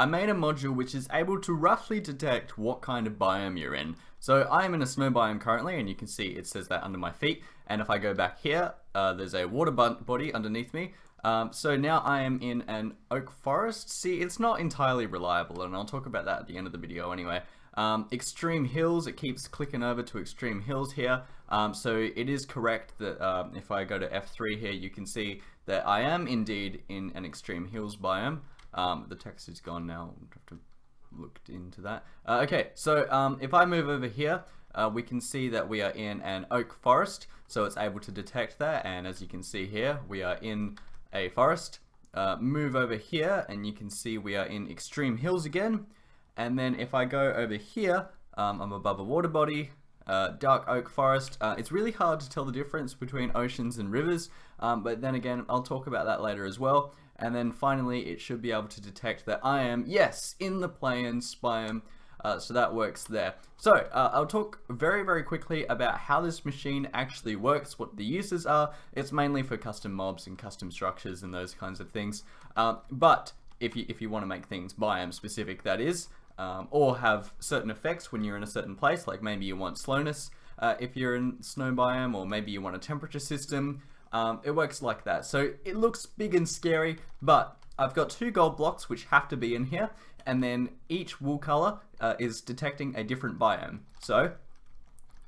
I made a module which is able to roughly detect what kind of biome you're in. So I am in a snow biome currently, and you can see it says that under my feet. And if I go back here, there's a water body underneath me. So now I am in an oak forest. See, it's not entirely reliable, and I'll talk about that at the end of the video anyway. Extreme hills, it keeps clicking over to extreme hills here. So it is correct that if I go to F3 here, you can see that I am indeed in an extreme hills biome. The text is gone now. I'll have to look into that. Okay, so if I move over here, we can see that we are in an oak forest, so it's able to detect that, and as you can see here, we are in a forest. Move over here, and you can see we are in extreme hills again. And then if I go over here, I'm above a water body, dark oak forest. It's really hard to tell the difference between oceans and rivers, but then again, I'll talk about that later as well. And then finally, it should be able to detect that I am, yes, in the Plains biome. So that works there. So I'll talk very quickly about how this machine actually works, what the uses are. It's mainly for custom mobs and custom structures and those kinds of things. But if you want to make things biome specific, that is, or have certain effects when you're in a certain place, like maybe you want slowness if you're in snow biome, or maybe you want a temperature system. It works like that. So it looks big and scary, but I've got 2 gold blocks which have to be in here, and then each wool color is detecting a different biome. So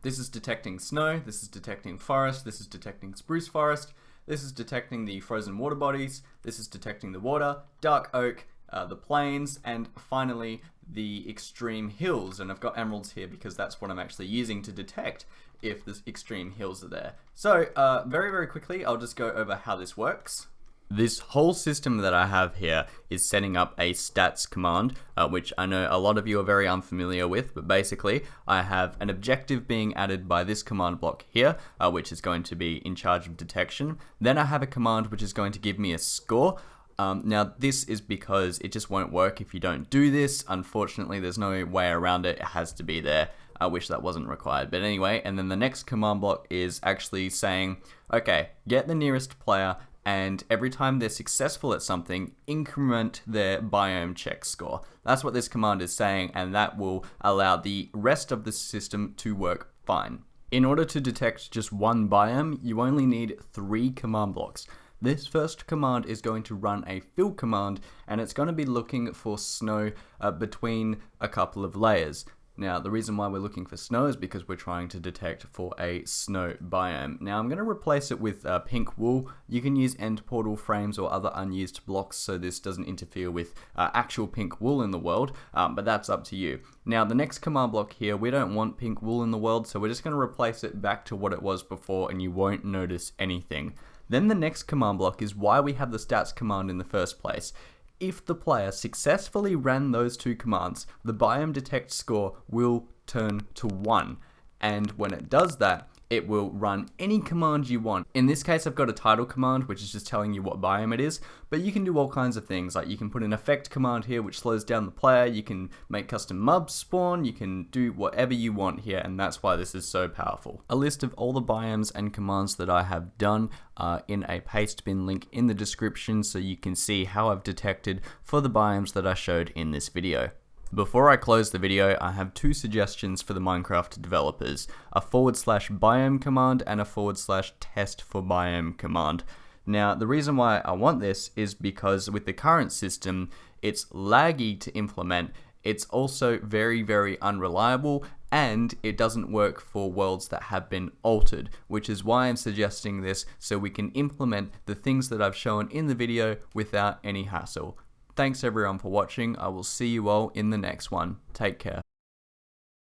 this is detecting snow, this is detecting forest, this is detecting spruce forest, this is detecting the frozen water bodies, this is detecting the water, dark oak, the plains, and finally the extreme hills. And I've got emeralds here because that's what I'm actually using to detect if the extreme hills are there. So very quickly, I'll just go over how this works. This whole system that I have here is setting up a stats command, which I know a lot of you are very unfamiliar with, but basically I have an objective being added by this command block here, which is going to be in charge of detection. Then I have a command which is going to give me a score. Now this is because it just won't work if you don't do this. Unfortunately, there's no way around it. It has to be there. I wish that wasn't required, but anyway. And then the next command block is actually saying, okay, get the nearest player, and every time they're successful at something, increment their biomeCheck score. That's what this command is saying, and that will allow the rest of the system to work fine. In order to detect just one biome, you only need 3 command blocks. This first command is going to run a fill command, and it's going to be looking for snow between a couple of layers. Now, the reason why we're looking for snow is because we're trying to detect for a snow biome. Now, I'm going to replace it with pink wool. You can use end portal frames or other unused blocks so this doesn't interfere with actual pink wool in the world, but that's up to you. Now, the next command block here, we don't want pink wool in the world, so we're just going to replace it back to what it was before, and you won't notice anything. Then the next command block is why we have the stats command in the first place. If the player successfully ran those 2 commands, the biome detect score will turn to 1. And when it does that, it will run any command you want. In this case, I've got a title command, which is just telling you what biome it is, but you can do all kinds of things. Like you can put an effect command here, which slows down the player. You can make custom mobs spawn. You can do whatever you want here, and that's why this is so powerful. A list of all the biomes and commands that I have done are in a paste bin link in the description, so you can see how I've detected for the biomes that I showed in this video. Before I close the video, I have 2 suggestions for the Minecraft developers, a /biome command and a /test for biome command. Now, the reason why I want this is because with the current system, it's laggy to implement. It's also very unreliable, and it doesn't work for worlds that have been altered, which is why I'm suggesting this, so we can implement the things that I've shown in the video without any hassle. Thanks everyone for watching. I will see you all in the next one. Take care.